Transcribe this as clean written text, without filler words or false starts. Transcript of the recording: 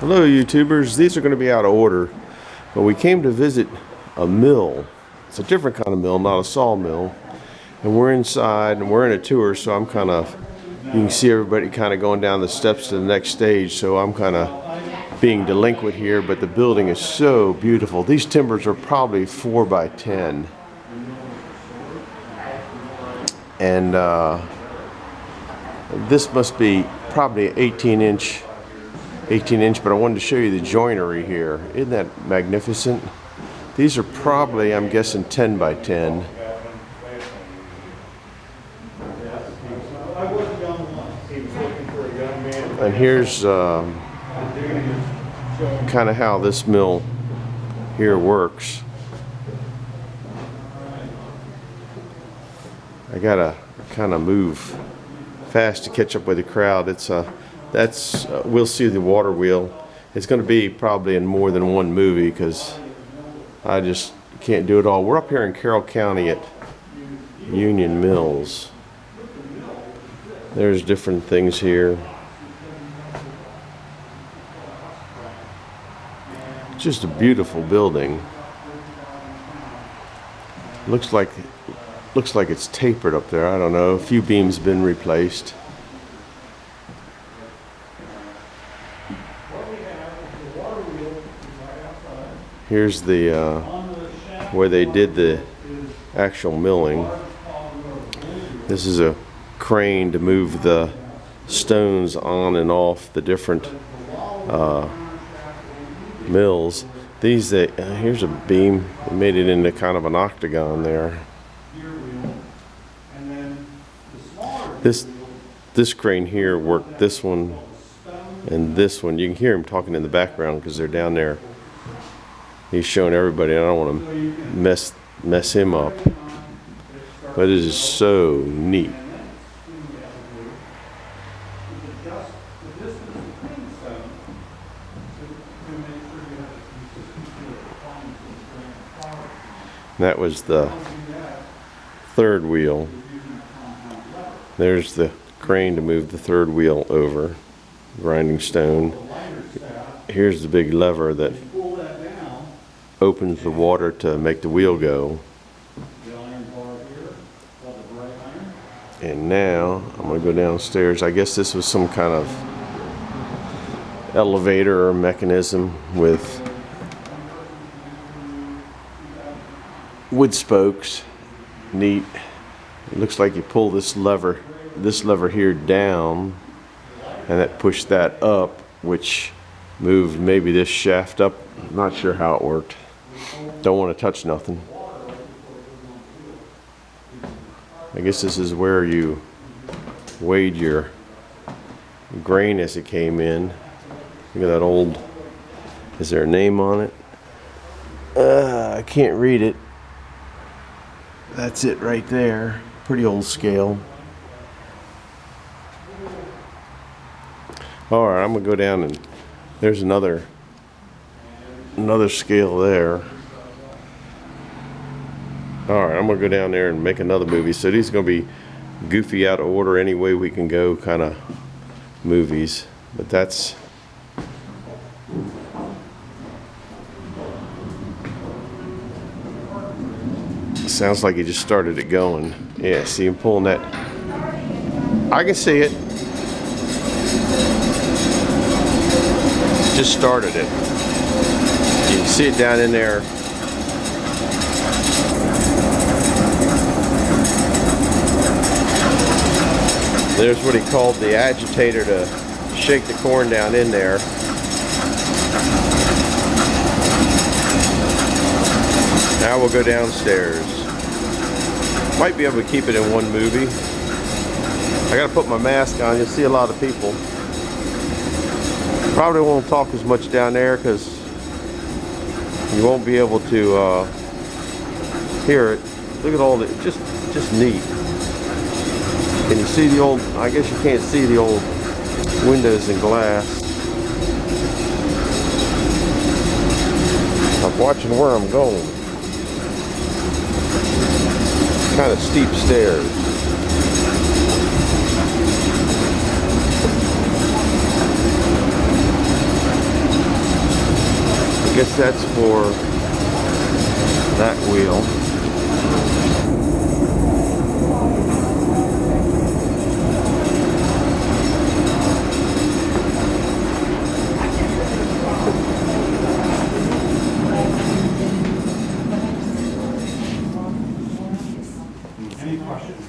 Hello YouTubers, these are going to be out of order, but we came to visit a mill. It's a different kind of mill, not a sawmill. And we're inside and we're in a tour, so I'm kind of, you can see everybody kind of going down the steps to the next stage, so I'm kind of being delinquent here, but the building is so beautiful. These timbers are probably 4 by 10. And this must be probably 18 inch, but I wanted to show you the joinery here. Isn't that magnificent? These are probably, I'm guessing, 10 by 10. And here's kind of how this mill here works. I gotta kind of move fast to catch up with the crowd. We'll see the water wheel. It's going to be probably in more than one movie because I just can't do it all. We're up here in Carroll County at Union Mills. There's different things here. Just a beautiful building. Looks like it's tapered up there. I don't know. A few beams been replaced. Here's the where they did the actual milling. This is a crane to move the stones on and off the different mills. Here's a beam. They made it into kind of an octagon there. This crane here worked this one and this one. You can hear him talking in the background because they're down there. He's showing everybody. I don't want to mess him up, but it is so neat. That was the third wheel. There's the crane to move the third wheel over, grinding stone. Here's the big lever that opens the water to make the wheel go. And now I'm going to go downstairs. I guess this was some kind of elevator or mechanism with wood spokes. Neat. It looks like you pull this lever here down, and that pushed that up, which moved maybe this shaft up. I'm not sure how it worked. Don't want to touch nothing. I guess this is where you weighed your grain as it came in. Look at that old, is there a name on it? I can't read it. That's it right there. Pretty old scale. Alright, I'm gonna go down and there's another scale there. Alright, I'm gonna go down there and make another movie. So these are gonna be goofy, out of order, any way we can go kind of movies. But that's sounds like he just started it going. Yeah, see him pulling that. I can see it. Just started it. You can see it down in there. There's what he called the agitator to shake the corn down in there. Now we'll go downstairs. Might be able to keep it in one movie. I gotta put my mask on. You'll see a lot of people. Probably won't talk as much down there because you won't be able to hear it. Look at all the, just neat. Can you see the old, I guess you can't see the old windows and glass. I'm watching where I'm going. Kind of steep stairs. I guess that's for that wheel. Any questions?